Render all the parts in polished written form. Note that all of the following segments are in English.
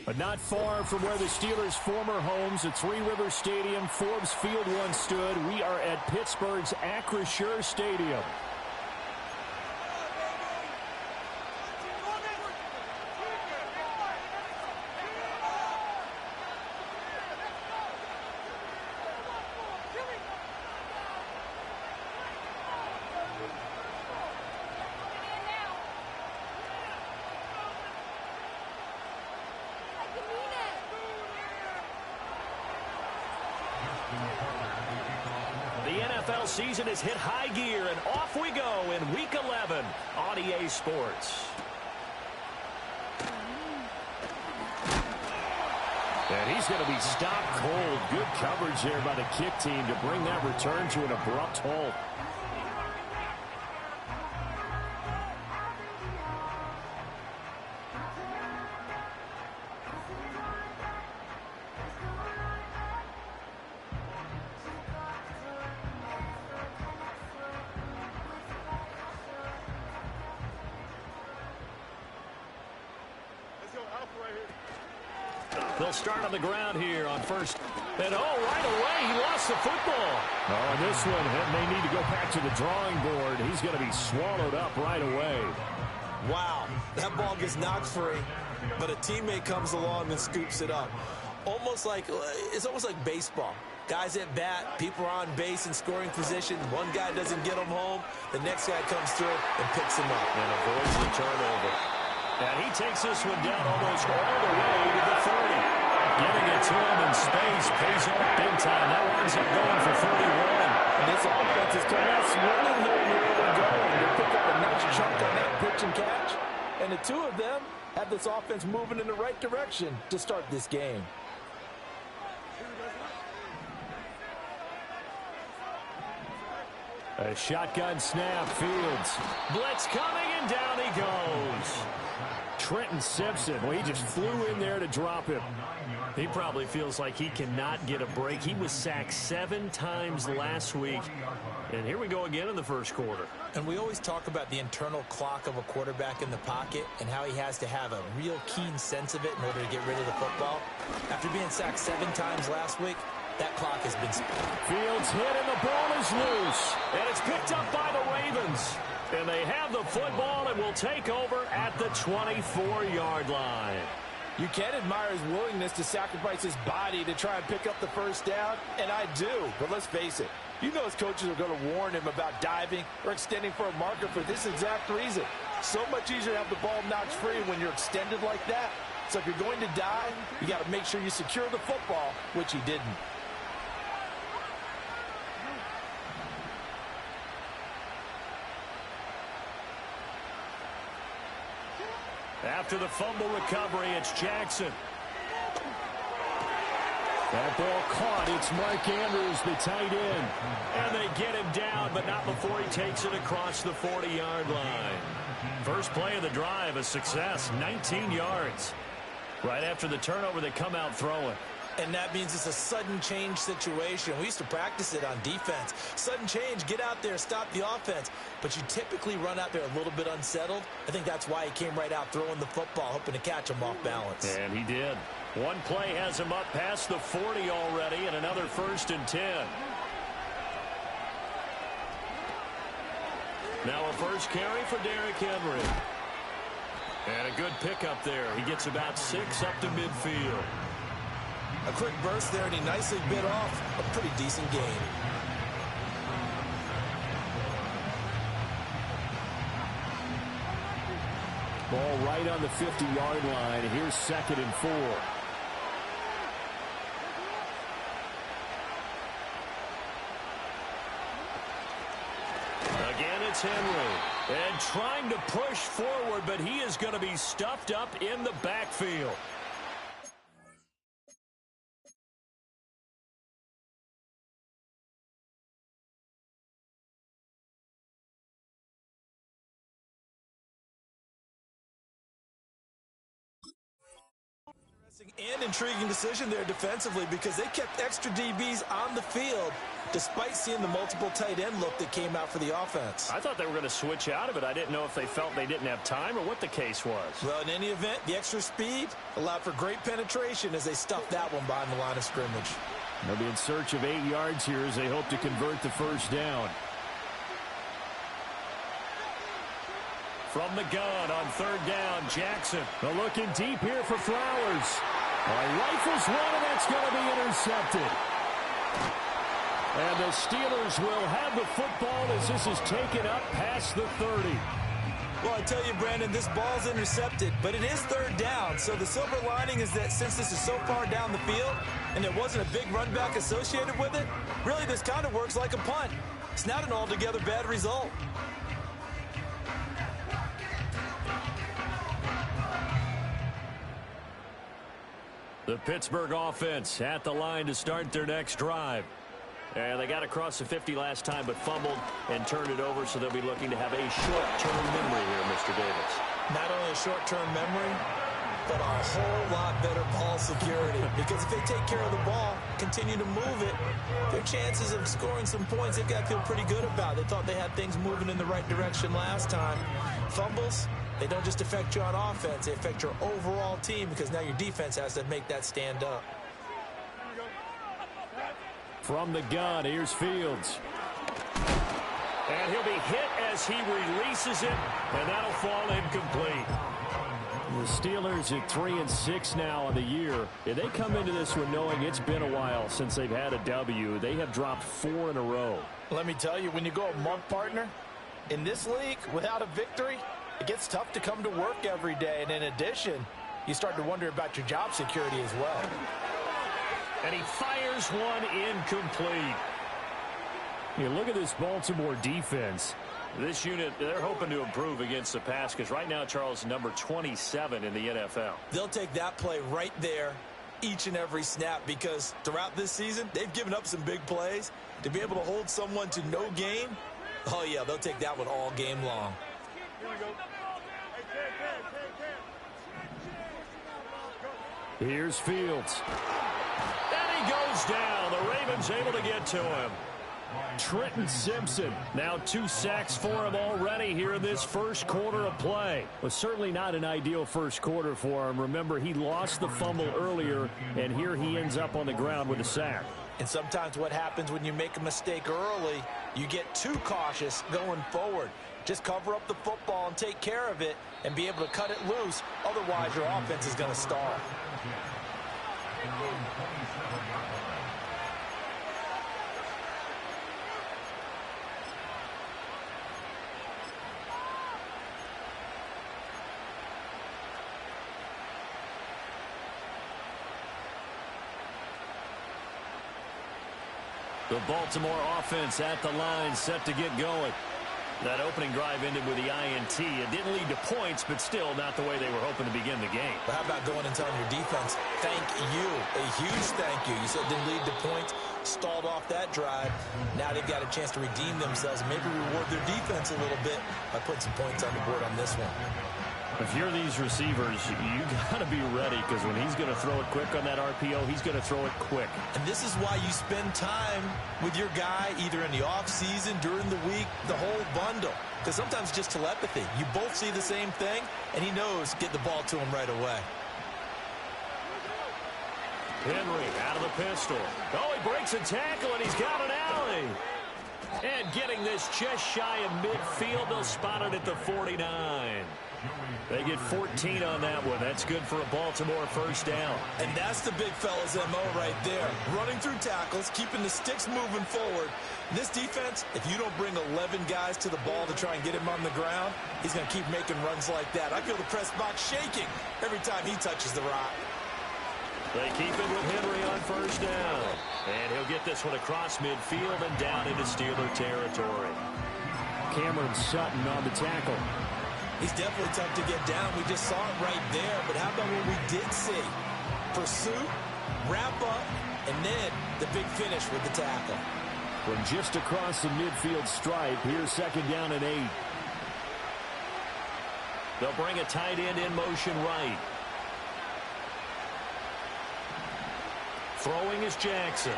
But not far from where the Steelers' former homes at Three Rivers Stadium, Forbes Field once stood, we are at Pittsburgh's Acrisure Stadium. The NFL season has hit high gear, and off we go in Week 11 on EA Sports. And he's going to be stopped cold. Good coverage there by the kick team to bring that return to an abrupt halt. They'll start on the ground here on first. And right away, he lost the football. Oh, this one may need to go back to the drawing board. He's going to be swallowed up right away. Wow, that ball gets knocked free, but a teammate comes along and scoops it up. It's almost like baseball. Guys at bat, people are on base in scoring position. One guy doesn't get him home. The next guy comes through and picks him up. And avoids the turnover. And he takes this one down almost all the way to the 30. Getting it to him in space pays off big time. That winds up going for 31. And this offense is coming out swinging here where they're going. They pick up a nice chunk on that pitch and catch. And the two of them have this offense moving in the right direction to start this game. A shotgun snap, Fields. Blitz coming, and down he goes. Trenton Simpson, well, he just flew in there to drop him. He probably feels like he cannot get a break. He was sacked 7 times last week. And here we go again in the first quarter. And we always talk about the internal clock of a quarterback in the pocket and how he has to have a real keen sense of it in order to get rid of the football. After being sacked 7 times last week, that clock has been spent. Fields hit and the ball is loose. And it's picked up by the Ravens. And they have the football and will take over at the 24-yard line. You can admire his willingness to sacrifice his body to try and pick up the first down, and I do. But let's face it, you know his coaches are going to warn him about diving or extending for a marker for this exact reason. So much easier to have the ball knocked free when you're extended like that. So if you're going to dive, you got to make sure you secure the football, which he didn't. After the fumble recovery, it's Jackson. That ball caught. It's Mark Andrews, the tight end. And they get him down, but not before he takes it across the 40-yard line. First play of the drive, a success, 19 yards. Right after the turnover, they come out throwing. And that means it's a sudden change situation. We used to practice it on defense. Sudden change, get out there, stop the offense. But you typically run out there a little bit unsettled. I think that's why he came right out throwing the football, hoping to catch him off balance. And he did. One play has him up past the 40 already, and another 1st and 10. Now a first carry for Derrick Henry. And a good pickup there. He gets about 6 up to midfield. A quick burst there, and he nicely bit off a pretty decent gain. Ball right on the 50-yard line. Here's 2nd and 4. Again, it's Henry. And trying to push forward, but he is going to be stuffed up in the backfield. And intriguing decision there defensively because they kept extra DBs on the field despite seeing the multiple tight end look that came out for the offense. I thought they were going to switch out of it. I didn't know if they felt they didn't have time or what the case was. Well, in any event, the extra speed allowed for great penetration as they stuffed that one behind the line of scrimmage. They'll be in search of 8 yards here as they hope to convert the first down. From the gun on third down, Jackson. Looking deep here for Flowers. Rifles one, and that's going to be intercepted. And the Steelers will have the football as this is taken up past the 30. Well, I tell you, Brandon, this ball's intercepted, but it is third down. So the silver lining is that since this is so far down the field and there wasn't a big run back associated with it, really this kind of works like a punt. It's not an altogether bad result. The Pittsburgh offense at the line to start their next drive. And they got across the 50 last time but fumbled and turned it over, so they'll be looking to have a short-term memory here, Mr. Davis. Not only a short-term memory, but a whole lot better ball security. Because if they take care of the ball, continue to move it, their chances of scoring some points, they've got to feel pretty good about. They thought they had things moving in the right direction last time. Fumbles, they don't just affect you on offense, they affect your overall team because now your defense has to make that stand up. From the gun, here's Fields. And he'll be hit as he releases it, and that'll fall incomplete. The Steelers at 3-6 now on the year. If they come into this one knowing it's been a while since they've had a W, they have dropped 4 in a row. Let me tell you, when you go a month, partner, in this league, without a victory, it gets tough to come to work every day. And in addition, you start to wonder about your job security as well. And he fires one incomplete. You look at this Baltimore defense. This unit, they're hoping to improve against the pass because right now, Charles, number 27 in the NFL. They'll take that play right there each and every snap because throughout this season, they've given up some big plays. To be able to hold someone to no gain, oh, yeah, they'll take that one all game long. Here's Fields. And he goes down. The Ravens able to get to him. Trenton Simpson, now 2 sacks for him already here in this first quarter of play. Was certainly not an ideal first quarter for him. Remember, he lost the fumble earlier, and here he ends up on the ground with a sack. And sometimes what happens when you make a mistake early, you get too cautious going forward. Just cover up the football and take care of it and be able to cut it loose. Otherwise, your offense is going to stall. The Baltimore offense at the line, set to get going. That opening drive ended with the INT. It didn't lead to points, but still not the way they were hoping to begin the game. But how about going and telling your defense, thank you, a huge thank you. You said it didn't lead to points, stalled off that drive. Now they've got a chance to redeem themselves and maybe reward their defense a little bit by putting some points on the board on this one. If you're these receivers, you got to be ready because when he's going to throw it quick on that RPO, he's going to throw it quick. And this is why you spend time with your guy either in the offseason, during the week, the whole bundle. Because sometimes just telepathy. You both see the same thing, and he knows get the ball to him right away. Henry out of the pistol. Oh, he breaks a tackle, and he's got an alley. And getting this just shy of midfield, they'll spot it at the 49. They get 14 on that one. That's good for a Baltimore first down. And that's the big fella's MO right there. Running through tackles, keeping the sticks moving forward. This defense, if you don't bring 11 guys to the ball to try and get him on the ground, he's going to keep making runs like that. I feel the press box shaking every time he touches the rock. They keep it with Henry on first down. And he'll get this one across midfield and down into Steeler territory. Cameron Sutton on the tackle. He's definitely tough to get down. We just saw it right there. But how about what we did see? Pursuit, wrap up, and then the big finish with the tackle. From just across the midfield stripe, here's 2nd down and 8. They'll bring a tight end in motion right. Throwing is Jackson.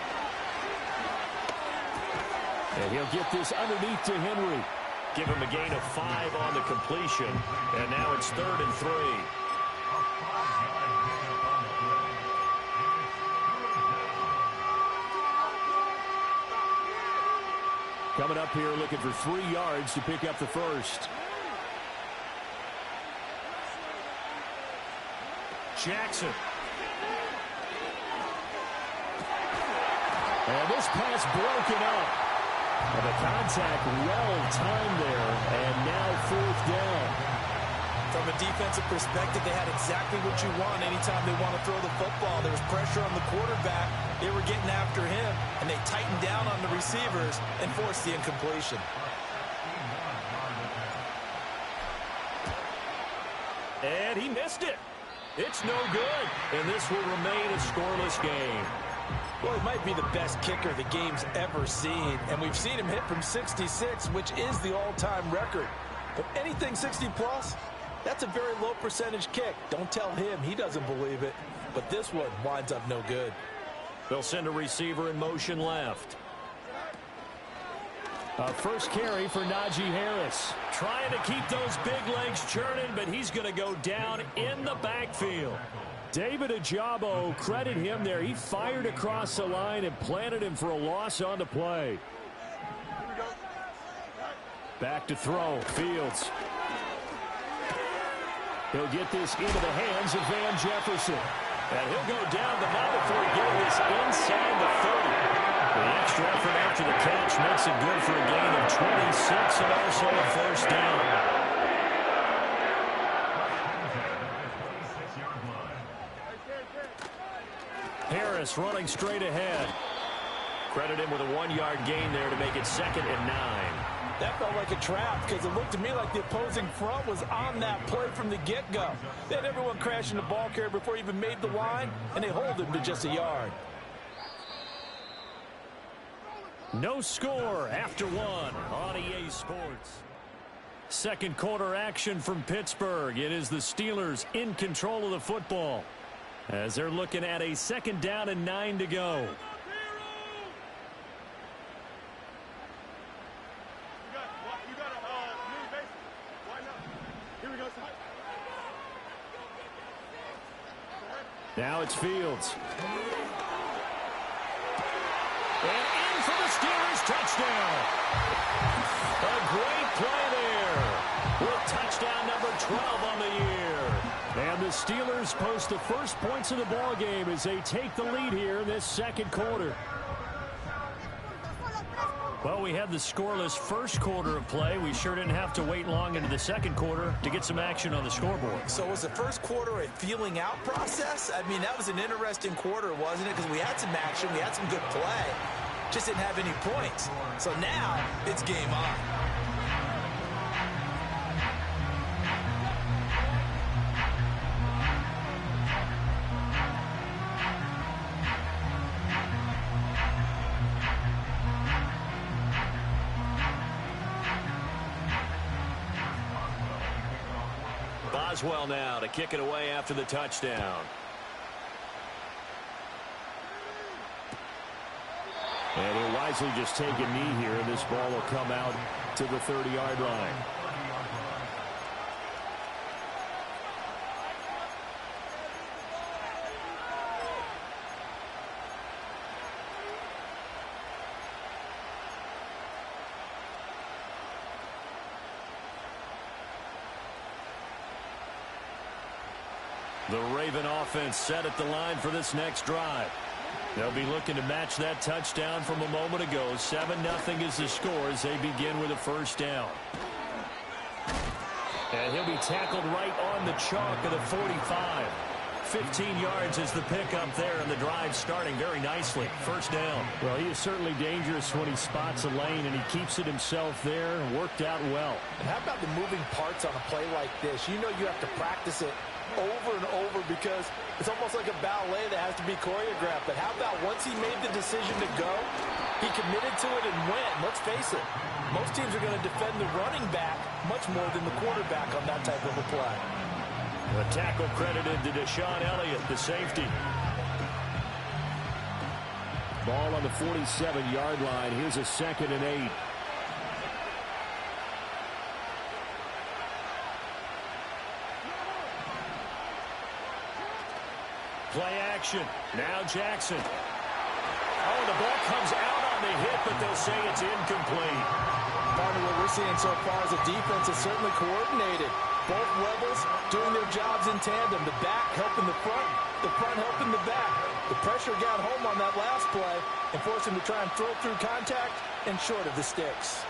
And he'll get this underneath to Henry. Give him a gain of 5 on the completion. And now it's 3rd and 3. Coming up here looking for 3 yards to pick up the first. Jackson. And this pass broken up. And the contact well timed there, and now 4th down. From a defensive perspective, they had exactly what you want anytime they want to throw the football. There was pressure on the quarterback. They were getting after him, and they tightened down on the receivers and forced the incompletion. And he missed it. It's no good, and this will remain a scoreless game. Well, he might be the best kicker the game's ever seen, and we've seen him hit from 66, which is the all-time record. But anything 60-plus, that's a very low percentage kick. Don't tell him he doesn't believe it. But this one winds up no good. They'll send a receiver in motion left. First carry for Najee Harris. Trying to keep those big legs churning, but he's going to go down in the backfield. David Ojabo, credit him there. He fired across the line and planted him for a loss on the play. Back to throw. Fields. He'll get this into the hands of Van Jefferson. And he'll go down the mound before getting this inside the 30. The extra effort after the catch makes it good for a gain of 26 and also a first down. Harris running straight ahead. Credit him with a 1-yard gain there to make it 2nd and 9. That felt like a trap because it looked to me like the opposing front was on that play from the get-go. They had everyone crashing the ball carrier before he even made the line, and they hold him to just a yard. No score after 1 on EA Sports. Second quarter action from Pittsburgh. It is the Steelers in control of the football as they're looking at a 2nd down and 9 to go. Now it's Fields. And in for the Steelers touchdown. A great play there with touchdown number 12 on the year. And the Steelers post the first points of the ball game as they take the lead here in this second quarter. Well, we had the scoreless first quarter of play. We sure didn't have to wait long into the second quarter to get some action on the scoreboard. So was the first quarter a feeling out process? I mean, that was an interesting quarter, wasn't it? Because we had some action, we had some good play, just didn't have any points. So now it's game on. Boswell now to kick it away after the touchdown. And he'll wisely just take a knee here, and this ball will come out to the 30-yard line. The Raven offense set at the line for this next drive. They'll be looking to match that touchdown from a moment ago. 7-0 is the score as they begin with a first down. And he'll be tackled right on the chalk of the 45. 15 yards is the pickup there, and the drive starting very nicely. First down. Well, he is certainly dangerous when he spots a lane, and he keeps it himself there and worked out well. And how about the moving parts on a play like this? You know you have to practice it over and over because it's almost like a ballet that has to be choreographed. But how about once he made the decision to go, he committed to it and went. Let's face it, most teams are going to defend the running back much more than the quarterback on that type of a play. The tackle credited to Deshaun Elliott, the safety. Ball on the 47-yard line. Here's a 2nd and 8. Play action. Now Jackson. Oh, the ball comes out on the hit, but they'll say it's incomplete. Part of what we're seeing so far is the defense is certainly coordinated. Both levels doing their jobs in tandem. The back helping the front helping the back. The pressure got home on that last play and forced him to try and throw through contact and short of the sticks.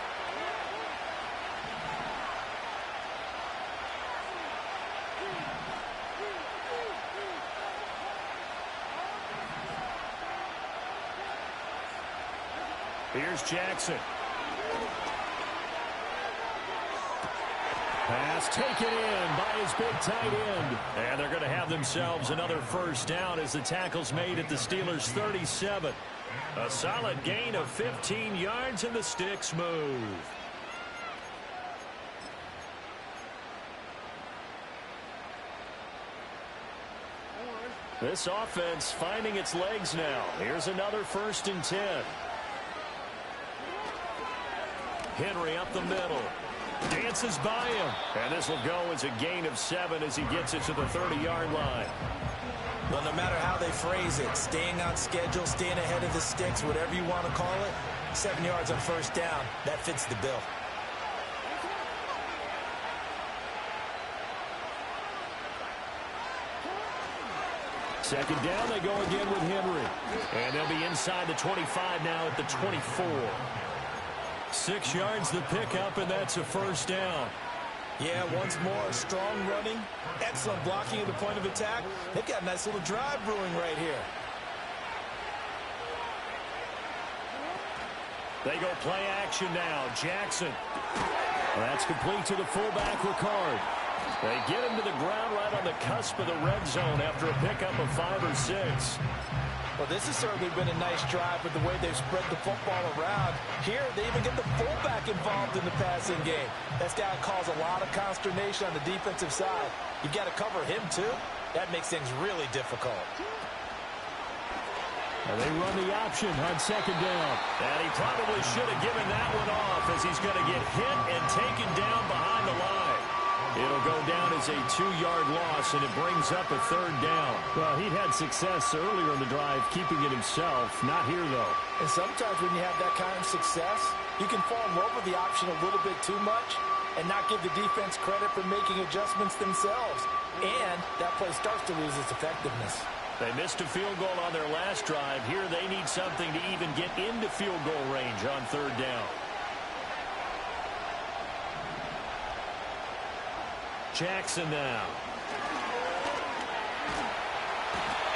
Here's Jackson. Pass taken in by his big tight end. And they're going to have themselves another first down as the tackle's made at the Steelers' 37. A solid gain of 15 yards and the sticks move. This offense finding its legs now. Here's another 1st and 10. Henry up the middle. Dances by him. And this will go as a gain of 7 as he gets it to the 30-yard line. Well, no matter how they phrase it, staying on schedule, staying ahead of the sticks, whatever you want to call it, 7 yards on first down, that fits the bill. Second down, they go again with Henry. And they'll be inside the 25 now at the 24. 6 yards the pickup, and that's a first down. Yeah, once more, strong running, excellent blocking at the point of attack. They've got a nice little drive brewing right here. They go play action now. Jackson. That's complete to the fullback, Ricard. They get him to the ground right on the cusp of the red zone after a pickup of 5 or 6. Well, this has certainly been a nice drive with the way they've spread the football around. Here, they even get the fullback involved in the passing game. That's got to cause a lot of consternation on the defensive side. You've got to cover him, too. That makes things really difficult. And they run the option on second down. And he probably should have given that one off as he's going to get hit and taken down behind the line. It'll go down as a 2-yard loss, and it brings up a 3rd down. Well, he'd had success earlier in the drive keeping it himself. Not here, though. And sometimes when you have that kind of success, you can fall in love with the option a little bit too much and not give the defense credit for making adjustments themselves. And that play starts to lose its effectiveness. They missed a field goal on their last drive. Here they need something to even get into field goal range on 3rd down. Jackson now.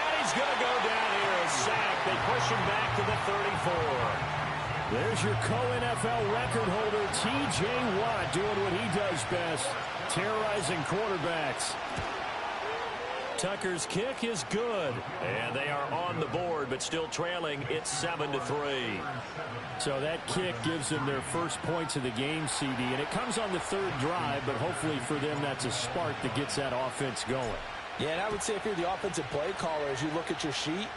And he's going to go down here. A sack. They push him back to the 34. There's your co-NFL record holder, T.J. Watt, doing what he does best, terrorizing quarterbacks. Tucker's kick is good. And they are on the board, but still trailing. It's 7-3. So that kick gives them their first points of the game, CD. And it comes on the 3rd drive, but hopefully for them that's a spark that gets that offense going. Yeah, and I would say if you're the offensive play caller, as you look at your sheet,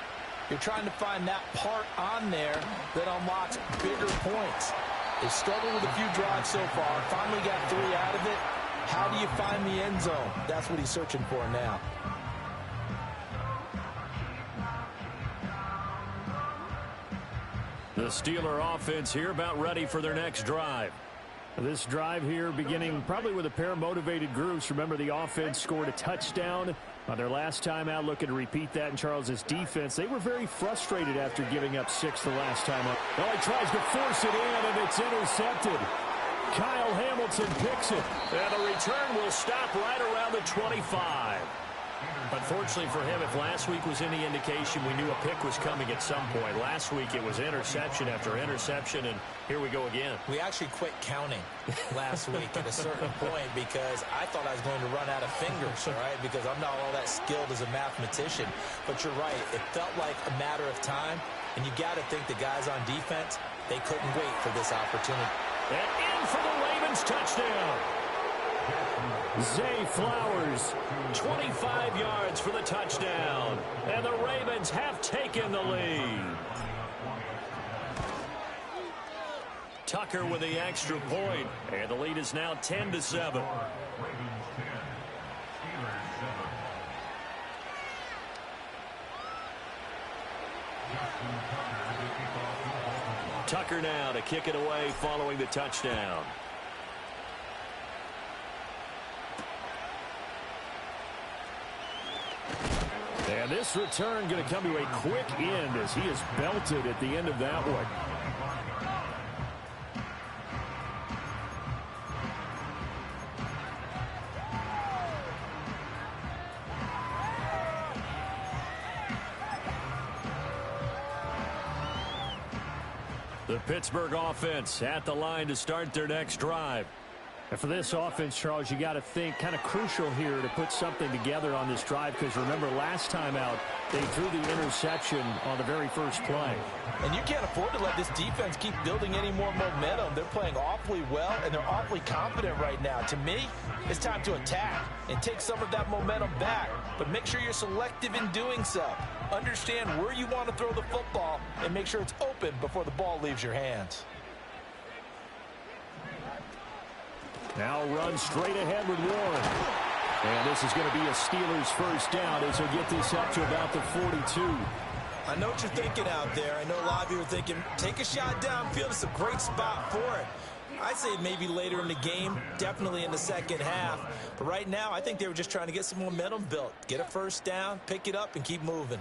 you're trying to find that part on there that unlocks bigger points. They've struggled with a few drives so far. Finally got 3 out of it. How do you find the end zone? That's what he's searching for now. The Steeler offense here about ready for their next drive. This drive here beginning probably with a pair of motivated groups. Remember, the offense scored a touchdown on their last time out. Looking to repeat that in Charles's defense. They were very frustrated after giving up 6 the last time up. Oh, he tries to force it in, and it's intercepted. Kyle Hamilton picks it. And the return will stop right around the 25. Unfortunately for him, if last week was any indication, we knew a pick was coming at some point. Last week it was interception after interception, and here we go again. We actually quit counting last week at a certain point because I thought I was going to run out of fingers, all right, because I'm not all that skilled as a mathematician. But you're right. It felt like a matter of time, and you got to think the guys on defense, they couldn't wait for this opportunity. And in for the Ravens touchdown. Zay Flowers, 25 yards for the touchdown. And the Ravens have taken the lead. Tucker with the extra point, and the lead is now 10-7. Tucker now to kick it away following the touchdown. And this return going to come to a quick end as he is belted at the end of that one. The Pittsburgh offense at the line to start their next drive. And for this offense, Charles, you got to think kind of crucial here to put something together on this drive because remember last time out they threw the interception on the very first play. And you can't afford to let this defense keep building any more momentum. They're playing awfully well, and they're awfully confident right now. To me, it's time to attack and take some of that momentum back, but make sure you're selective in doing so. Understand where you want to throw the football and make sure it's open before the ball leaves your hands. Now run straight ahead with Warren. And this is going to be a Steelers first down as he'll get this up to about the 42. I know what you're thinking out there. I know a lot of you are thinking, take a shot downfield. It's a great spot for it. I'd say maybe later in the game, definitely in the second half. But right now, I think they were just trying to get some momentum built. Get a first down, pick it up, and keep moving.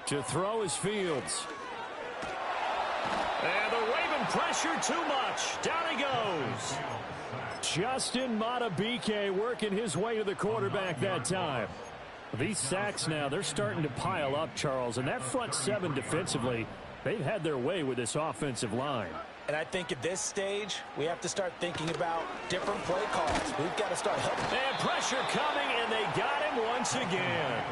To throw is Fields. And the Raven pressure too much. Down he goes. Justin Madubuike working his way to the quarterback that time. These sacks now, they're starting to pile up, Charles. And that front seven defensively, they've had their way with this offensive line. And I think at this stage, we have to start thinking about different play calls. We've got to start helping. And pressure coming, and they got him once again.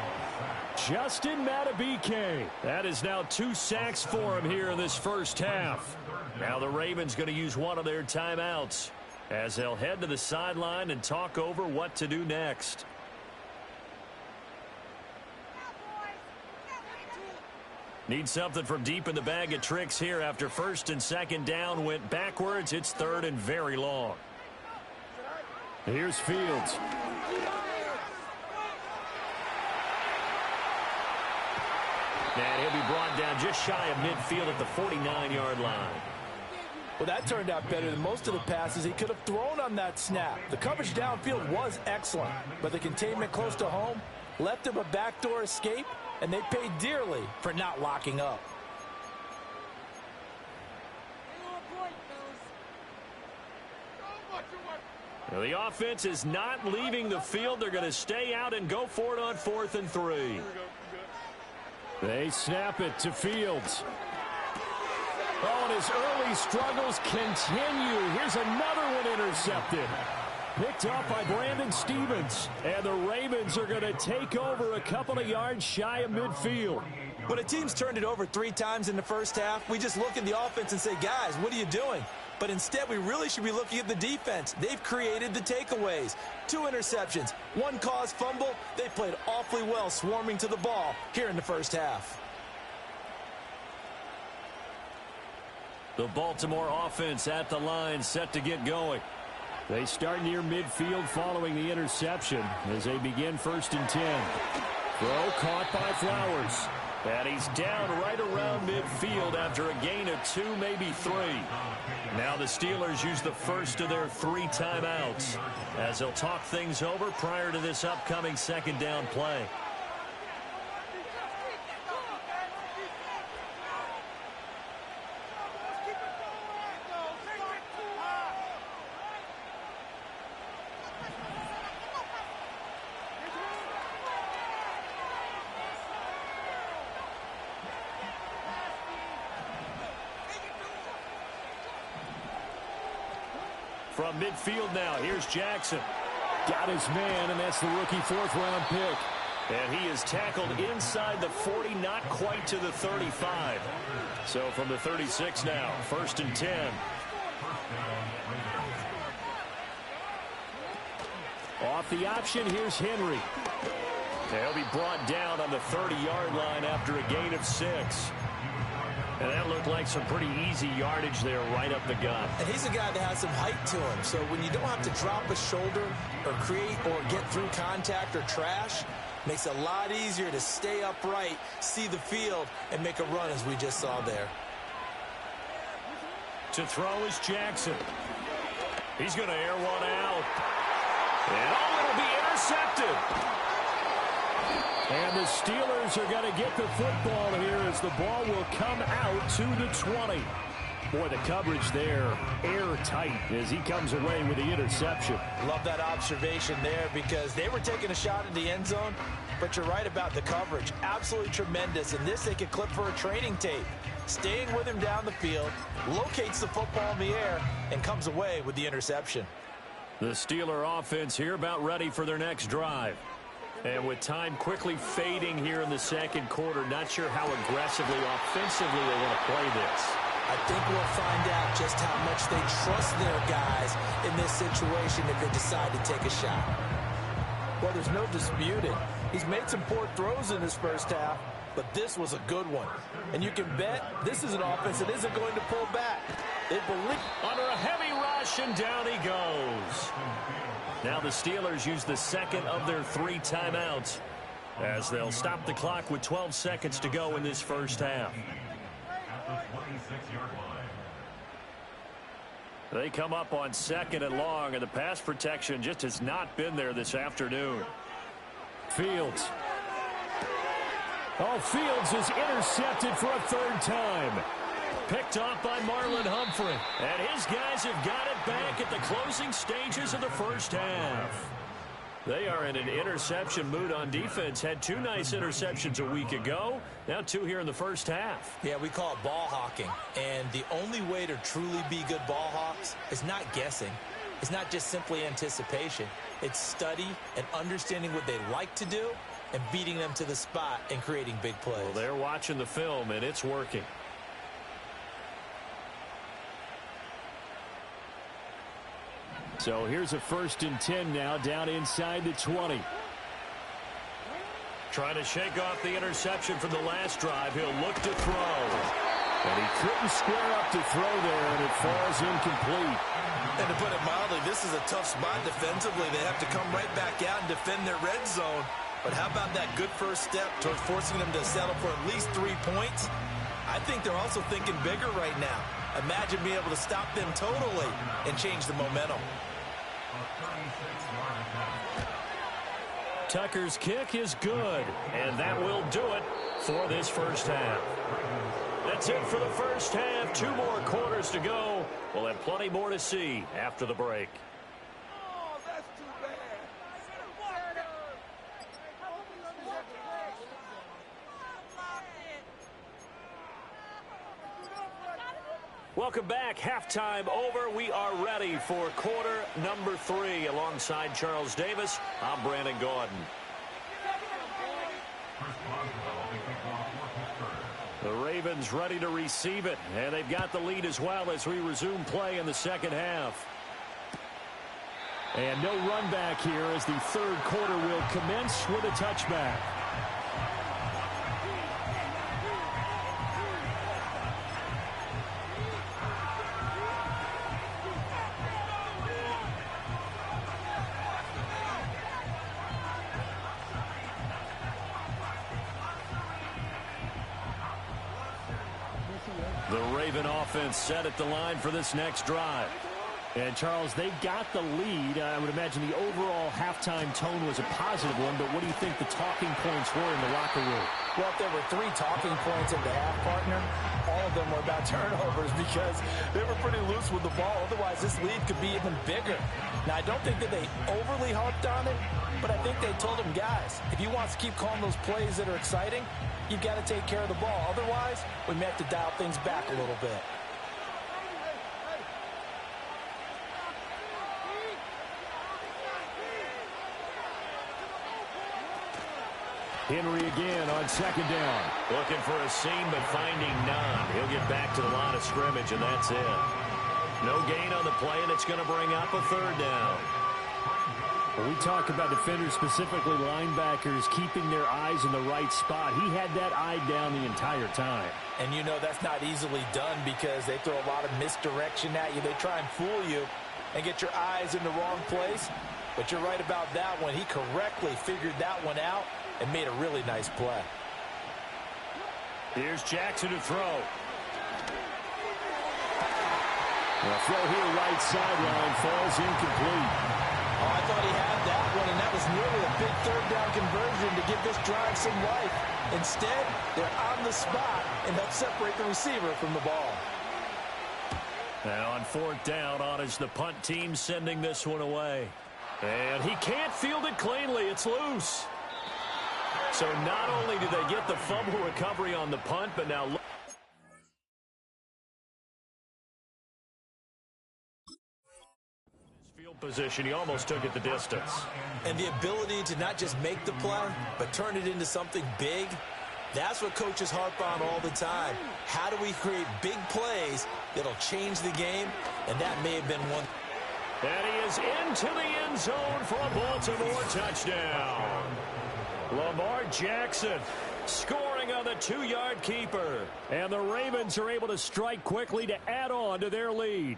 Justin Madubuike. That is now 2 sacks for him here in this first half. Now the Ravens going to use one of their timeouts as they'll head to the sideline and talk over what to do next. Need something from deep in the bag of tricks here after first and second down went backwards. It's third and very long. Here's Fields. And he'll be brought down just shy of midfield at the 49-yard line. Well, that turned out better than most of the passes he could have thrown on that snap. The coverage downfield was excellent, but the containment close to home left him a backdoor escape, and they paid dearly for not locking up. Now, the offense is not leaving the field. They're going to stay out and go for it on 4th and 3. They snap it to Fields. Oh, and his early struggles continue. Here's another one intercepted. Picked off by Brandon Stephens. And the Ravens are going to take over a couple of yards shy of midfield. When a team's turned it over 3 times in the first half, we just look at the offense and say, guys, what are you doing? But instead, we really should be looking at the defense. They've created the takeaways. 2 interceptions, 1 caused fumble. They played awfully well swarming to the ball here in the first half. The Baltimore offense at the line set to get going. They start near midfield following the interception as they begin 1st and 10. Throw caught by Flowers. And he's down right around midfield after a gain of 2, maybe 3. Now the Steelers use the first of their 3 timeouts as they'll talk things over prior to this upcoming second down play. From midfield now, here's Jackson. Got his man, and that's the rookie fourth-round pick. And he is tackled inside the 40, not quite to the 35. So from the 36 now, 1st and 10. Off the option, here's Henry. He'll be brought down on the 30-yard line after a gain of 6. And that looked like some pretty easy yardage there right up the gut. And he's a guy that has some height to him. So when you don't have to drop a shoulder or create or get through contact or trash, makes it a lot easier to stay upright, see the field, and make a run as we just saw there. To throw is Jackson. He's going to air one out. And it'll be intercepted. And the Steelers are going to get the football here as the ball will come out to the 20. Boy, the coverage there, airtight as he comes away with the interception. Love that observation there because they were taking a shot in the end zone, but you're right about the coverage. Absolutely tremendous. And this they could clip for a training tape. Staying with him down the field, locates the football in the air, and comes away with the interception. The Steeler offense here about ready for their next drive. And with time quickly fading here in the second quarter, not sure how aggressively, offensively they want to play this. I think we'll find out just how much they trust their guys in this situation if they decide to take a shot. Well, there's no disputing. He's made some poor throws in this first half, but this was a good one. And you can bet this is an offense that isn't going to pull back. They believe. Under a heavy rush, and down he goes. Now the Steelers use the second of their 3 timeouts as they'll stop the clock with 12 seconds to go in this first half. They come up on 2nd and long, and the pass protection just has not been there this afternoon. Fields. Oh, Fields is intercepted for a 3rd time. Picked off by Marlon Humphrey. And his guys have got it back at the closing stages of the first half. They are in an interception mood on defense. Had 2 nice interceptions a week ago. Now 2 here in the first half. Yeah, we call it ball hawking. And the only way to truly be good ball hawks is not guessing. It's not just simply anticipation. It's study and understanding what they like to do and beating them to the spot and creating big plays. Well, they're watching the film, and it's working. So here's a 1st and 10 now, down inside the 20. Trying to shake off the interception from the last drive. He'll look to throw. And he couldn't square up to throw there, and it falls incomplete. And to put it mildly, this is a tough spot defensively. They have to come right back out and defend their red zone. But how about that good first step towards forcing them to settle for at least 3 points? I think they're also thinking bigger right now. Imagine being able to stop them totally and change the momentum. Tucker's kick is good, and that will do it for this first half. That's it for the first half. 2 more quarters to go. We'll have plenty more to see after the break. Welcome back. Halftime over. We are ready for quarter number 3. Alongside Charles Davis, I'm Brandon Gaudin. The Ravens ready to receive it, and they've got the lead as well as we resume play in the second half. And no run back here as the 3rd quarter will commence with a touchback. The Raven offense set at the line for this next drive. And, Charles, they got the lead. I would imagine the overall halftime tone was a positive one, but what do you think the talking points were in the locker room? Well, if there were 3 talking points in the half, partner, all of them were about turnovers because they were pretty loose with the ball. Otherwise, this lead could be even bigger. Now, I don't think that they overly harped on it, but I think they told them, guys, if you want to keep calling those plays that are exciting, you've got to take care of the ball. Otherwise, we may have to dial things back a little bit. Henry again on second down. Looking for a seam, but finding none. He'll get back to the line of scrimmage, and that's it. No gain on the play, and it's going to bring up a third down. When we talk about defenders, specifically linebackers, keeping their eyes in the right spot, he had that eye down the entire time. And you know that's not easily done because they throw a lot of misdirection at you. They try and fool you and get your eyes in the wrong place. But you're right about that one. He correctly figured that one out and made a really nice play. Here's Jackson to throw. The throw here right sideline falls incomplete. Oh, I thought he had that one, and that was nearly a big third down conversion to give this drive some life. Instead, they're on the spot and help separate the receiver from the ball. Now on fourth down, on is the punt team sending this one away. And he can't field it cleanly. It's loose. So not only do they get the fumble recovery on the punt, but now look. Field position, he almost took it the distance. And the ability to not just make the play, but turn it into something big, that's what coaches harp on all the time. How do we create big plays that'll change the game? And that may have been one. And he is into the end zone for a Baltimore touchdown. Lamar Jackson scoring on the 2-yard keeper. And the Ravens are able to strike quickly to add on to their lead.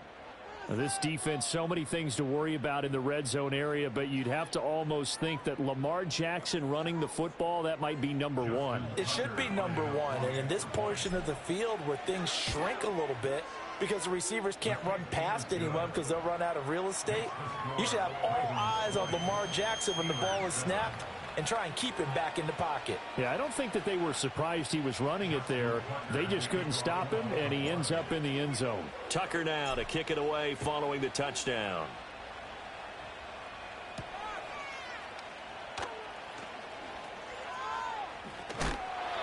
Now, this defense, so many things to worry about in the red zone area, but you'd have to almost think that Lamar Jackson running the football, that might be number one. It should be number one. And in this portion of the field where things shrink a little bit, because the receivers can't run past anyone because they'll run out of real estate, you should have all eyes on Lamar Jackson when the ball is snapped and try and keep him back in the pocket. Yeah, I don't think that they were surprised he was running it there. They just couldn't stop him, and he ends up in the end zone. Tucker now to kick it away following the touchdown.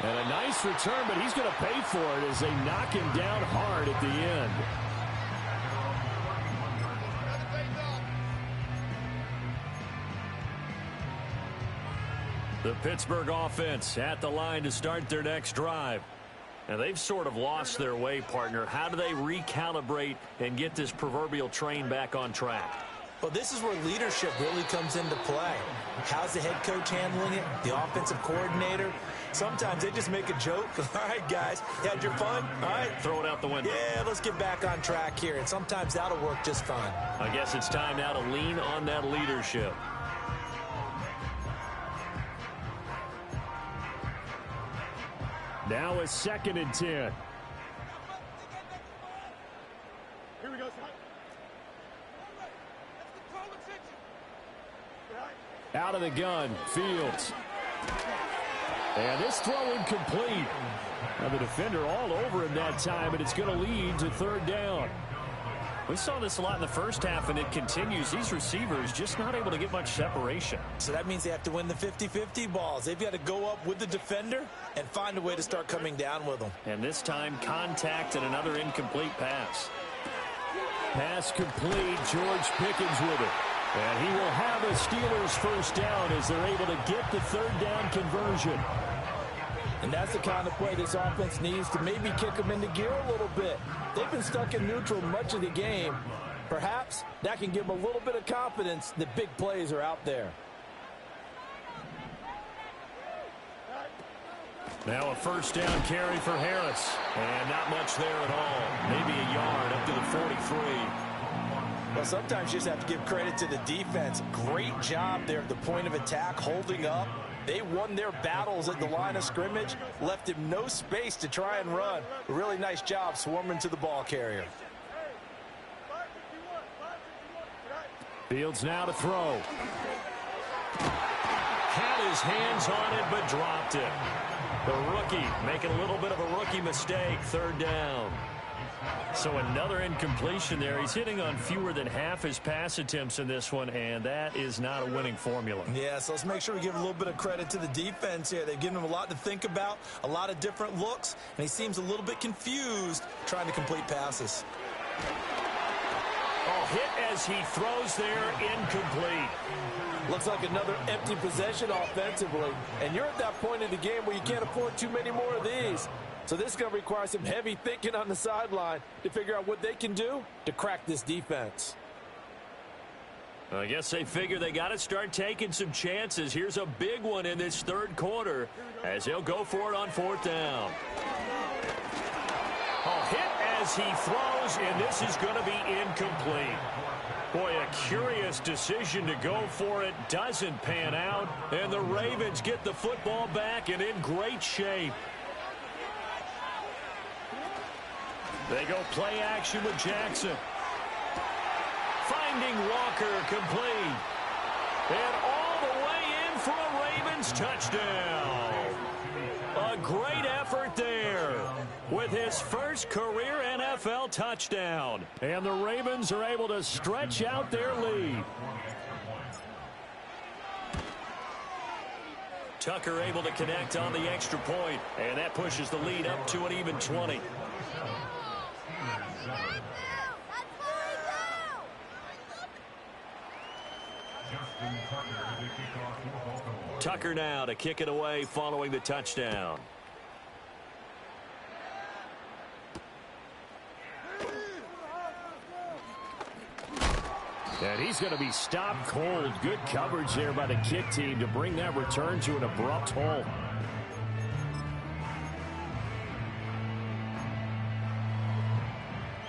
And a nice return, but he's going to pay for it as they knock him down hard at the end. The Pittsburgh offense at the line to start their next drive. And they've sort of lost their way, partner. How do they recalibrate and get this proverbial train back on track? Well, this is where leadership really comes into play. How's the head coach handling it? The offensive coordinator? Sometimes they just make a joke. All right, guys, you had your fun? All right. Throw it out the window. Yeah, let's get back on track here. And sometimes that'll work just fine. I guess it's time now to lean on that leadership. Now a 2nd and 10. Here we go, son. Out of the gun, Fields. And this throw incomplete. Now the defender all over him that time, but it's going to lead to 3rd down. We saw this a lot in the first half, and it continues. These receivers just not able to get much separation. So that means they have to win the 50-50 balls. They've got to go up with the defender and find a way to start coming down with them. And this time, contact and another incomplete pass. Pass complete. George Pickens with it. And he will have a Steelers 1st down as they're able to get the 3rd down conversion. And that's the kind of play this offense needs to maybe kick them into gear a little bit. They've been stuck in neutral much of the game. Perhaps that can give them a little bit of confidence that big plays are out there. Now a 1st down carry for Harris. And not much there at all. Maybe a yard up to the 43. Well, sometimes you just have to give credit to the defense. Great job there at the point of attack, holding up. They won their battles at the line of scrimmage, left him no space to try and run. A really nice job swarming to the ball carrier. Fields now to throw. Had his hands on it, but dropped it. The rookie making a little bit of a rookie mistake. 3rd down. So another incompletion there. He's hitting on fewer than half his pass attempts in this one, and that is not a winning formula. Yeah, so let's make sure we give a little bit of credit to the defense here. They've given him a lot to think about, a lot of different looks, and he seems a little bit confused trying to complete passes. Oh, hit as he throws there, incomplete. Looks like another empty possession offensively. And you're at that point in the game where you can't afford too many more of these. So this is going to require some heavy thinking on the sideline to figure out what they can do to crack this defense. I guess they figure they got to start taking some chances. Here's a big one in this third quarter as he'll go for it on fourth down. Oh, hit as he throws, and this is going to be incomplete. Boy, a curious decision to go for it. Doesn't pan out, and the Ravens get the football back and in great shape. They go play action with Jackson. Finding Walker complete. And all the way in for a Ravens touchdown. A great effort there with his first career NFL touchdown. And the Ravens are able to stretch out their lead. Tucker able to connect on the extra point, and that pushes the lead up to an even 20. Tucker now to kick it away following the touchdown. And he's going to be stopped cold. Good coverage there by the kick team to bring that return to an abrupt halt.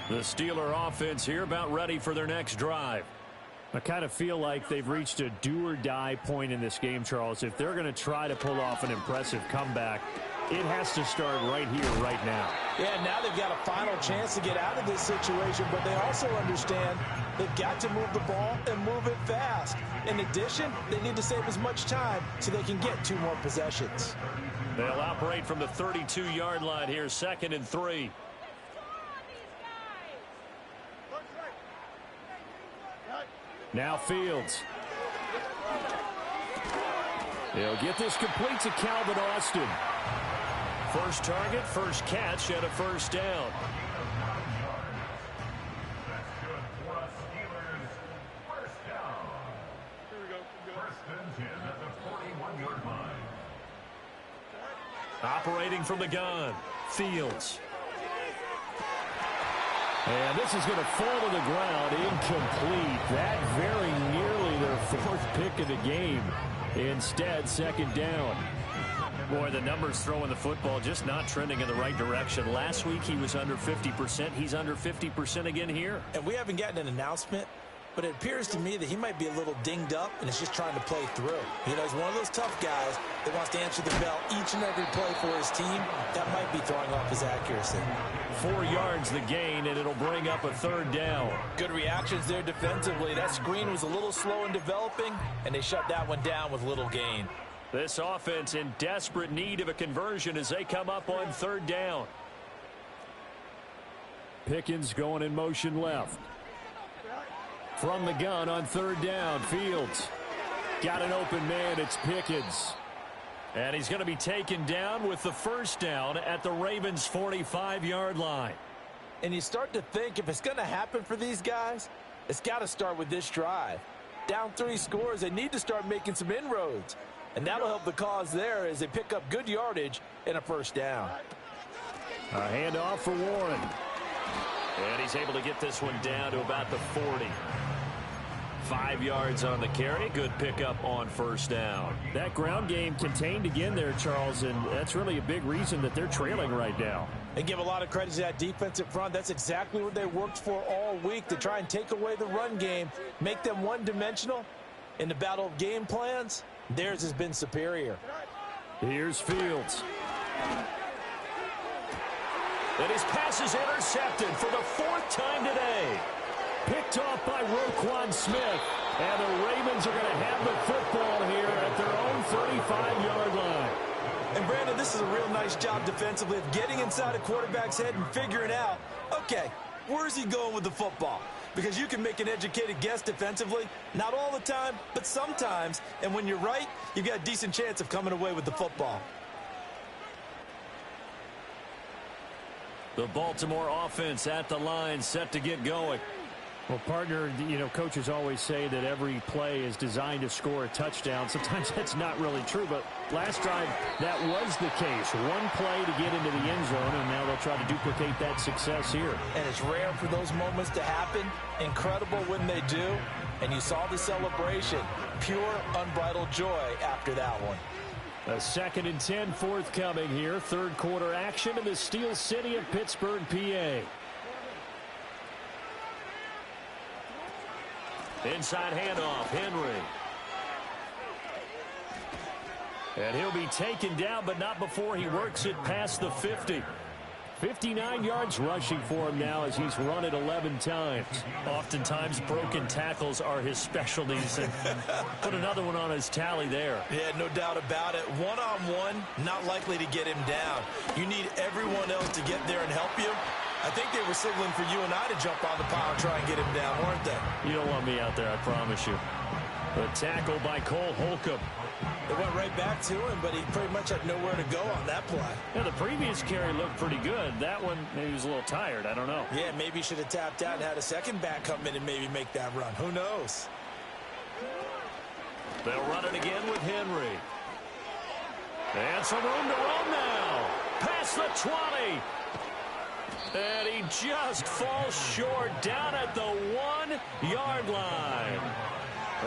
The Steeler offense here about ready for their next drive. I kind of feel like they've reached a do-or-die point in this game, Charles. If they're going to try to pull off an impressive comeback, it has to start right here, right now. Yeah, now they've got a final chance to get out of this situation, but they also understand they've got to move the ball and move it fast. In addition, they need to save as much time so they can get 2 more possessions. They'll operate from the 32-yard line here, 2nd and 3. Now Fields. They'll get this complete to Calvin Austin. First target, first catch, and a first down. Operating from the gun, Fields. And this is going to fall to the ground, incomplete. That very nearly their 4th pick of the game. Instead, 2nd down. Boy, the numbers throwing the football just not trending in the right direction. Last week he was under 50%. He's under 50% again here. And we haven't gotten an announcement, but it appears to me that he might be a little dinged up and is just trying to play through. You know, he's one of those tough guys that wants to answer the bell each and every play for his team. That might be throwing off his accuracy. 4 yards the gain, and it'll bring up a 3rd down. Good reactions there defensively. That screen was a little slow in developing, and they shut that one down with little gain. This offense in desperate need of a conversion as they come up on 3rd down. Pickens going in motion left. From the gun on 3rd down, Fields. Got an open man, it's Pickens. And he's going to be taken down with the first down at the Ravens' 45-yard line. And you start to think if it's going to happen for these guys, it's got to start with this drive. Down 3 scores, they need to start making some inroads. And that'll help the cause there as they pick up good yardage and a first down. A handoff for Warren. And he's able to get this one down to about the 40. 5 yards on the carry. Good pickup on first down. That ground game contained again there, Charles, and that's really a big reason that they're trailing right now. And give a lot of credit to that defensive front. That's exactly what they worked for all week, to try and take away the run game, make them one-dimensional. In the battle of game plans, theirs has been superior. Here's Fields. And his pass is intercepted for the 4th time today. Picked off by Roquan Smith. And the Ravens are going to have the football here at their own 35-yard line. And Brandon, this is a real nice job defensively of getting inside a quarterback's head and figuring out, okay, where's he going with the football? Because you can make an educated guess defensively, not all the time, but sometimes. And when you're right, you've got a decent chance of coming away with the football. The Baltimore offense at the line, set to get going. Well, partner, coaches always say that every play is designed to score a touchdown. Sometimes that's not really true, but last drive, that was the case. One play to get into the end zone, and now they'll try to duplicate that success here. And it's rare for those moments to happen. Incredible when they do. And you saw the celebration. Pure, unbridled joy after that one. A 2nd and 10 forthcoming here. Third quarter action in the Steel City of Pittsburgh, PA. Inside handoff, Henry. And he'll be taken down, but not before he works it past the 50. 59 yards rushing for him now as he's run it 11 times. Oftentimes, broken tackles are his specialties. And put another one on his tally there. Yeah, no doubt about it. One-on-one, not likely to get him down. You need everyone else to get there and help you. I think they were signaling for you and I to jump on the pile and try and get him down, weren't they? You don't want me out there, I promise you. The tackle by Cole Holcomb. It went right back to him, but he pretty much had nowhere to go on that play. Yeah, the previous carry looked pretty good. That one, maybe he was a little tired. I don't know. Yeah, maybe he should have tapped out and had a second back come in and maybe make that run. Who knows? They'll run it again with Henry. And some room to run now. Past the 20. And he just falls short down at the 1-yard line.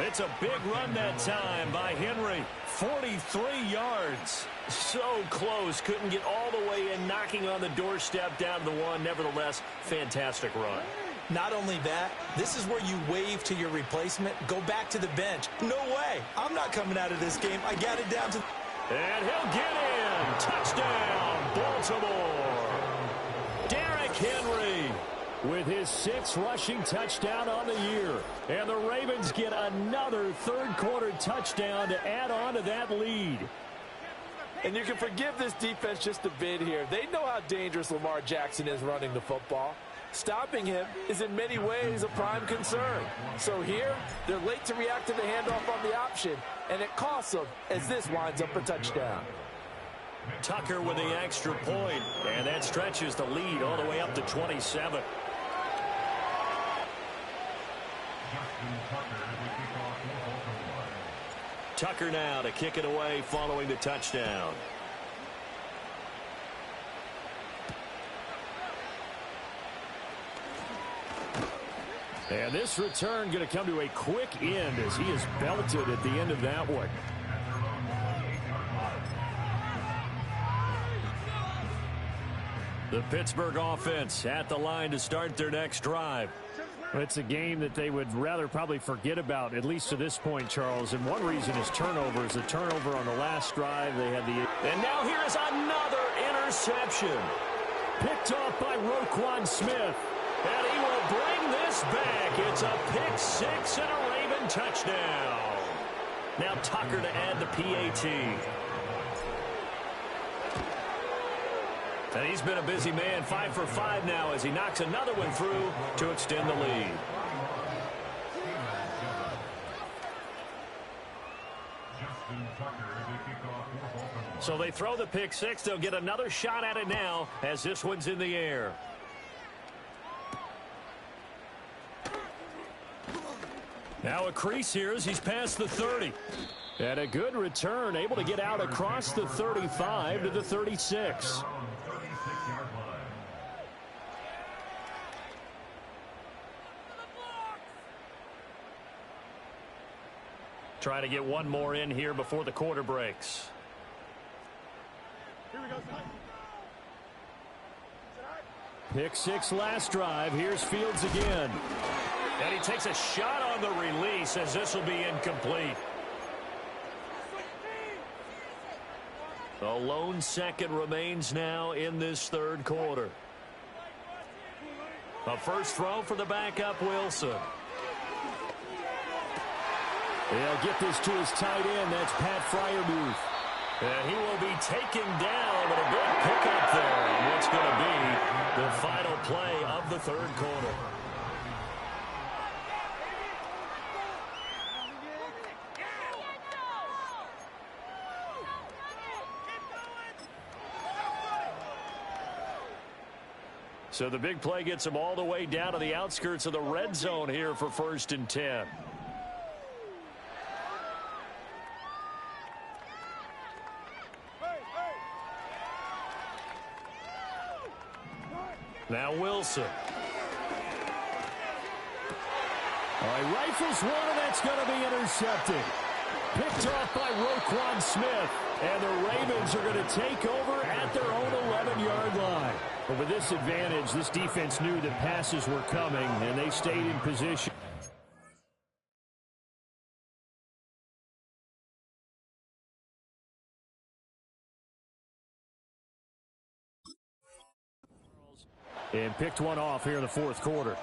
It's a big run that time by Henry. 43 yards. So close. Couldn't get all the way in, knocking on the doorstep down to the 1. Nevertheless, fantastic run. Not only that, this is where you wave to your replacement. Go back to the bench. No way. I'm not coming out of this game. I got it down to... And he'll get in. Touchdown, Baltimore. Derrick Henry with his 6th rushing touchdown on the year. And the Ravens get another third-quarter touchdown to add on to that lead. And you can forgive this defense just a bit here. They know how dangerous Lamar Jackson is running the football. Stopping him is in many ways a prime concern. So here, they're late to react to the handoff on the option, and it costs them as this winds up a touchdown. Tucker with the extra point, and that stretches the lead all the way up to 27. Tucker now to kick it away following the touchdown. And this return going to come to a quick end as he is belted at the end of that one. The Pittsburgh offense at the line to start their next drive. It's a game that they would rather probably forget about, at least to this point, Charles. And one reason is turnovers. The turnover on the last drive, they had the... And now here's another interception. Picked off by Roquan Smith. And he will bring this back. It's a pick 6 and a Raven touchdown. Now Tucker to add the PAT. And he's been a busy man, 5 for 5 now as he knocks another one through to extend the lead. So they throw the pick 6. They'll get another shot at it now as this one's in the air. Now a crease here as he's past the 30. And a good return, able to get out across the 35 to the 36. Trying to get one more in here before the quarter breaks. Here we go, son. Pick 6 last drive. Here's Fields again. And he takes a shot on the release as this will be incomplete. The lone second remains now in this third quarter. A first throw for the backup Wilson. They'll get this to his tight end. That's Pat Freiermuth. And he will be taken down, but a good pickup there on what's going to be the final play of the third quarter. So the big play gets them all the way down to the outskirts of the red zone here for 1st and 10. Now Wilson. He rifles one, and that's going to be intercepted. Picked off by Roquan Smith. And the Ravens are going to take over at their own 11-yard line. But with this advantage, this defense knew that passes were coming, and they stayed in position. And picked one off here in the 4th quarter.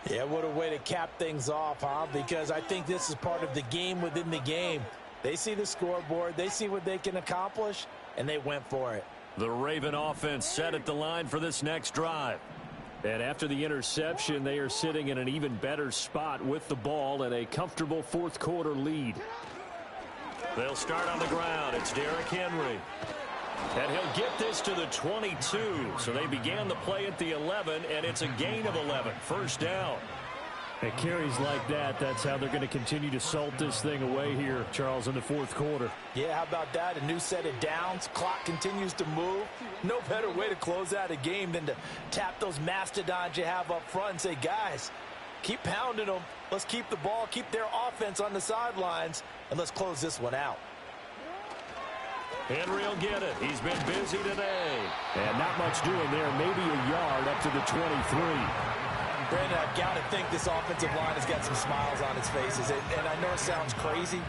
Yeah, what a way to cap things off, huh? Because I think this is part of the game within the game. They see the scoreboard, they see what they can accomplish, and they went for it. The Raven offense set at the line for this next drive. And after the interception, they are sitting in an even better spot with the ball and a comfortable 4th quarter lead. They'll start on the ground. It's Derrick Henry. And he'll get this to the 22. So they began the play at the 11, and it's a gain of 11. 1st down. It carries like that. That's how they're going to continue to salt this thing away here, Charles, in the 4th quarter. Yeah, how about that? A new set of downs. Clock continues to move. No better way to close out a game than to tap those mastodons you have up front and say, guys, keep pounding them. Let's keep the ball, keep their offense on the sidelines, and let's close this one out. Henry will get it. He's been busy today. And not much doing there. Maybe a yard up to the 23. Brandon, I've got to think this offensive line has got some smiles on its faces. And I know it sounds crazy,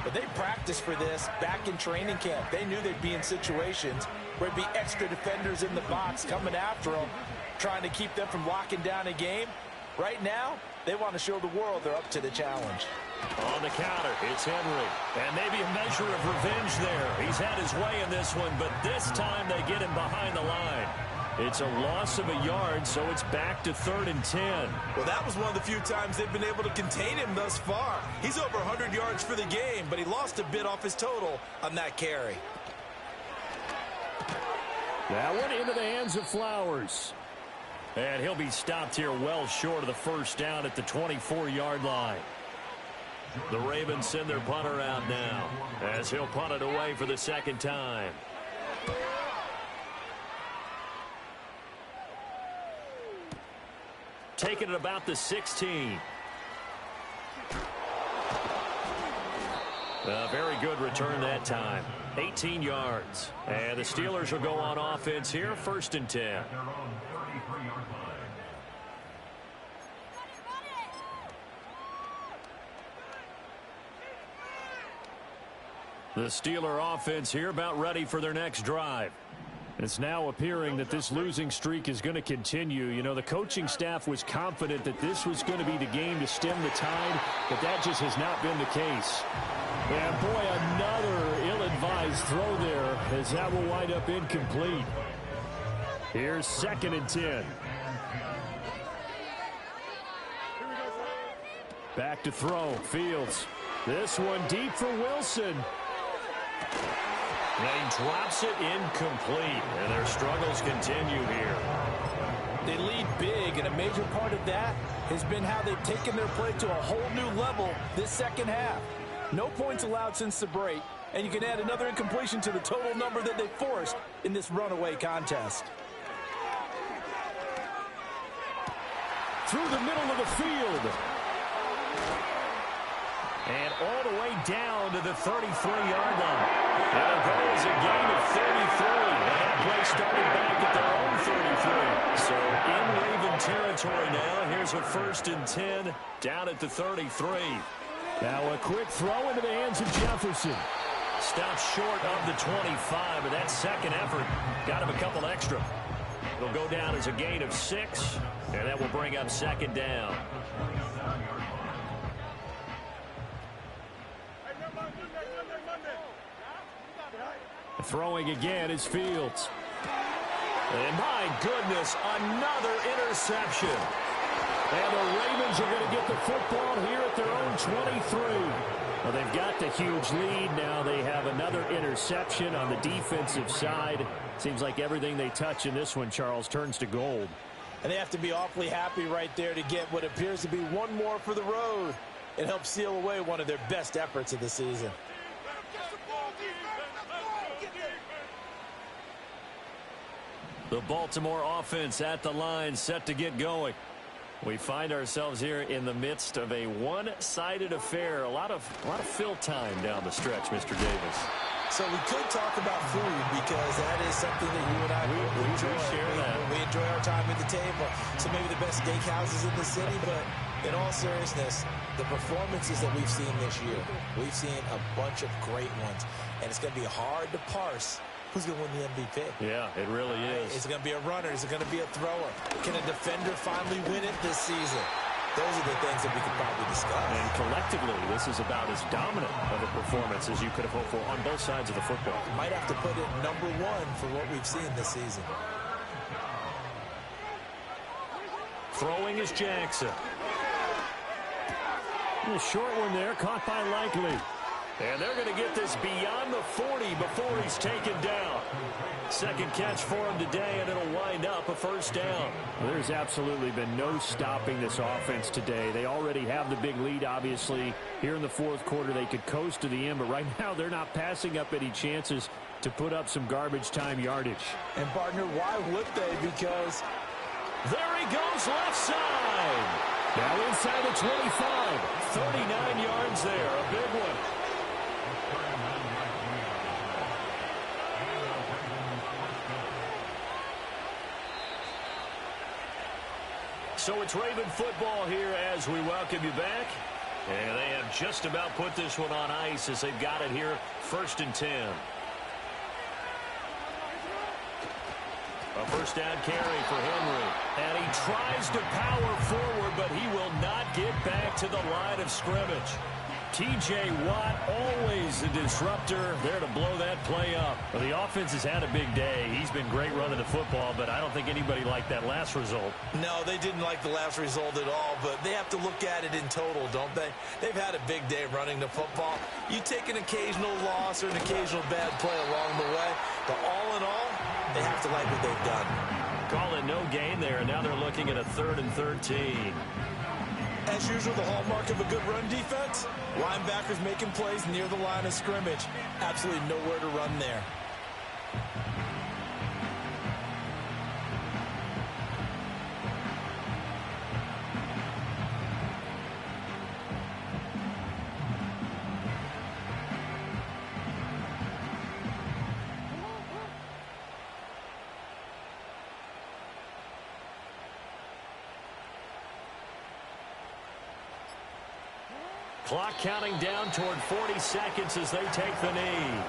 but they practiced for this back in training camp. They knew they'd be in situations where there'd be extra defenders in the box coming after them, trying to keep them from locking down a game. Right now, they want to show the world they're up to the challenge. On the counter, it's Henry. And maybe a measure of revenge there. He's had his way in this one, but this time they get him behind the line. It's a loss of a yard, so it's back to 3rd and 10. Well, that was one of the few times they've been able to contain him thus far. He's over 100 yards for the game, but he lost a bit off his total on that carry. That one into the hands of Flowers. And he'll be stopped here well short of the 1st down at the 24-yard line. The Ravens send their punter out now as he'll punt it away for the 2nd time. Taking it about the 16. A very good return that time. 18 yards. And the Steelers will go on offense here, 1st and 10. The Steeler offense here about ready for their next drive. It's now appearing that this losing streak is going to continue. You know, the coaching staff was confident that this was going to be the game to stem the tide, but that just has not been the case. And boy, another ill-advised throw there as that will wind up incomplete. Here's 2nd and 10. Back to throw, Fields. This one deep for Wilson. They drops it incomplete, and their struggles continue here. They lead big, and a major part of that has been how they've taken their play to a whole new level this 2nd half. No points allowed since the break, and you can add another incompletion to the total number that they forced in this runaway contest. Through the middle of the field. And all the way down to the 33-yard line. And it goes a gain of 33. That play started back at their own 33. So in Raven territory now. Here's a 1st and 10 down at the 33. Now a quick throw into the hands of Jefferson. Stopped short of the 25, but that 2nd effort got him a couple extra. It'll go down as a gain of 6, and that will bring up 2nd down. Throwing again is Fields. And my goodness, another interception. And the Ravens are going to get the football here at their own 23. Well, they've got the huge lead. Now they have another interception on the defensive side. Seems like everything they touch in this one, Charles, turns to gold. And they have to be awfully happy right there to get what appears to be one more for the road. It helps seal away one of their best efforts of the season. The Baltimore offense at the line, set to get going. We find ourselves here in the midst of a one-sided affair. A lot of fill time down the stretch, Mr. Davis. So we could talk about food because that is something that you and I enjoy. We enjoy our time at the table. So maybe the best steakhouses in the city, but in all seriousness, the performances that we've seen this year, we've seen a bunch of great ones, and it's going to be hard to parse who's going to win the MVP. Yeah, it really is. Is it going to be a runner? Is it going to be a thrower? Can a defender finally win it this season? Those are the things that we could probably discuss. And collectively, this is about as dominant of a performance as you could have hoped for on both sides of the football. Might have to put it number one for what we've seen this season. Throwing is Jackson. A short one there, caught by Likely. And they're going to get this beyond the 40 before he's taken down. Second catch for him today, and it'll wind up a first down. Well, there's absolutely been no stopping this offense today. They already have the big lead, obviously. Here in the fourth quarter, they could coast to the end, but right now they're not passing up any chances to put up some garbage time yardage. And, partner, why would they? Because there he goes left side. Now inside the 25. 39 yards there, a big one. So it's Raven football here as we welcome you back. And they have just about put this one on ice as they've got it here, 1st and 10. A first down carry for Henry. And he tries to power forward, but he will not get back to the line of scrimmage. T.J. Watt, always a disruptor, there to blow that play up. Well, the offense has had a big day. He's been great running the football, but I don't think anybody liked that last result. No, they didn't like the last result at all, but they have to look at it in total, don't they? They've had a big day running the football. You take an occasional loss or an occasional bad play along the way, but all in all, they have to like what they've done. Call it no gain there, and now they're looking at a 3rd and 13. As usual, the hallmark of a good run defense, linebackers making plays near the line of scrimmage. Absolutely nowhere to run there. Clock counting down toward 40 seconds as they take the knee.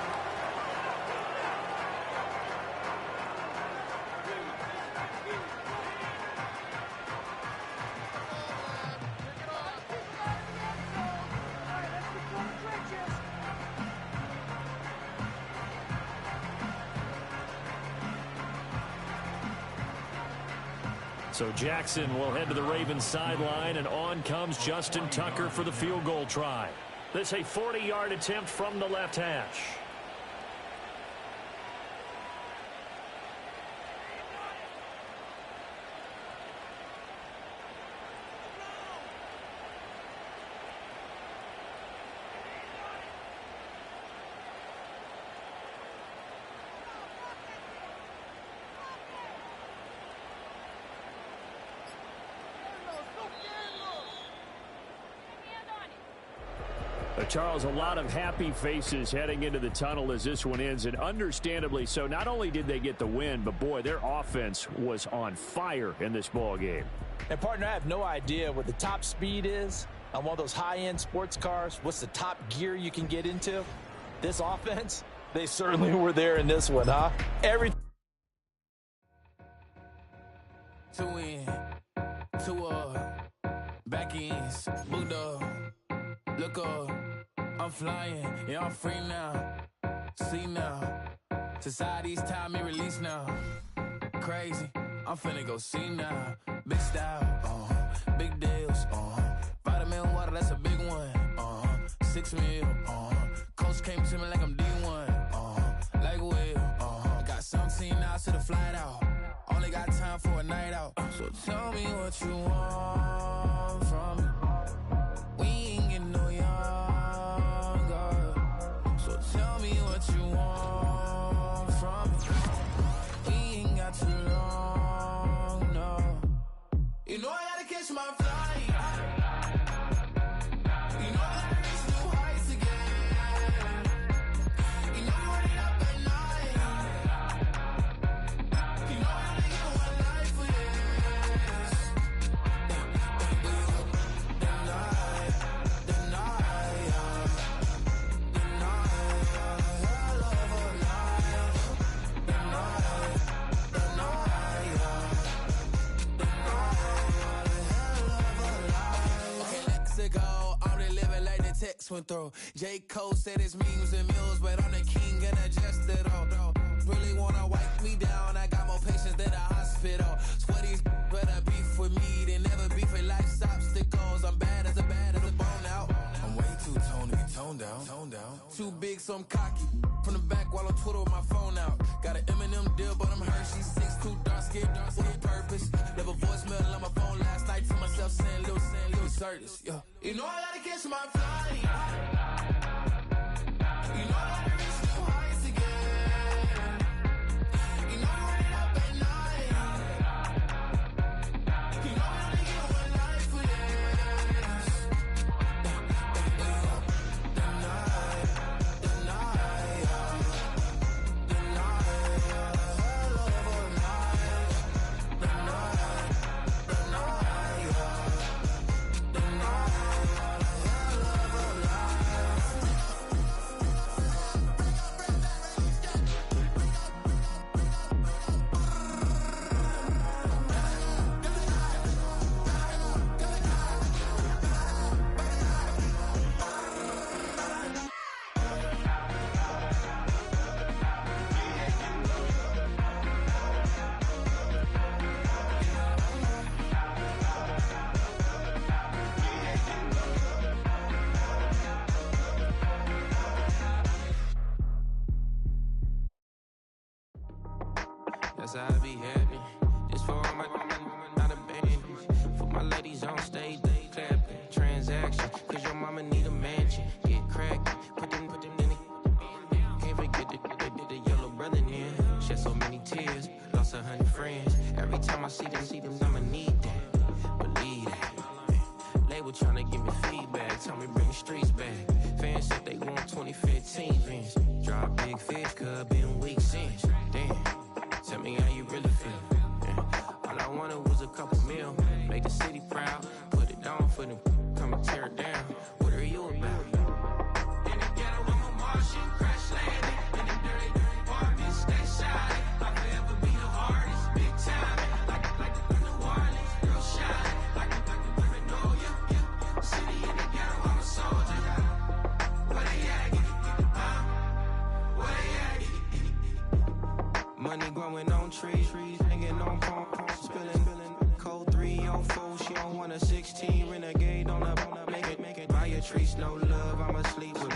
So Jackson will head to the Ravens sideline, and on comes Justin Tucker for the field goal try. This a 40-yard attempt from the left hash. Charles, a lot of happy faces heading into the tunnel as this one ends, and understandably so. Not only did they get the win, but boy, their offense was on fire in this ball game. And partner, I have no idea what the top speed is on one of those high-end sports cars. What's the top gear you can get into? This offense, they certainly were there in this one, huh? Two in, two back ends, boot up, look up. I'm flying, yeah, I'm free now. See now, society's time me release now. Crazy, I'm finna go see now. Big style, big deals, vitamin water, that's a big one. 6 mil, coach came to me like I'm D1, like Will. Got 17 hours to the flight out. Only got time for a night out. So tell me what you want from me. We ain't getting no younger. So tell me what you want from me. We ain't got too long, no. You know I gotta catch my flight. You know I gotta reach new heights again. You know you running up at night. You know I only get one life for this. The night, hell of a night. The night, okay, let's go. I'm the living like the text went through. J. Cole said his memes and mills, but I'm the king and adjusted all. Really wanna wipe me down. I got more patience than a hospital. Sweaty's better beef with me than never beef with life's obstacles. I'm bad as a bone out. I'm way too toned to be toned down. Too big, so I'm cocky. From the back while on Twitter with my phone out. Got an Eminem deal, but I'm Hershey. 6'2", dark skin, with a purpose. Left a voicemail on my phone last night to myself saying, Lil Curtis. Yeah. You know I gotta catch my flight. You know I gotta reach new heights again. You know I'm running up at night. You know I only get one life for this. The night, hell of a night. The night, That's how I be happening. This for all my not abandoned. For my ladies on stage, they clapping. Transaction, cause your mama need a mansion. Get cracked, put them in the. Can't forget that they did the yellow brother in. Shed so many tears, lost 100 friends. Every time I see them, I'ma need that. Believe that. Label tryna give me feedback, tell me bring the streets back. Fans said they want 2015 Vince. Drop big fish, cuz been weak since. Damn. Tell me how you really feel. Yeah. All I wanted was a couple mil. Make the city proud. Put it on for them. Come and tear it down. What are you about? In the ghetto, I'm a Martian. Crash landing. In the dirty apartments. Stay shiny. I'll forever be the hardest. Big time. Like the New Orleans. Girl shine. Like the Paranoia. Yeah. City in the ghetto, I'm a soldier. Where they at? Where they at? Money growing on trees, hanging on palms, spilling, code 3 on 4. She don't want a 16, renegade on up, make it. Buy a tree, no love, I'ma sleep with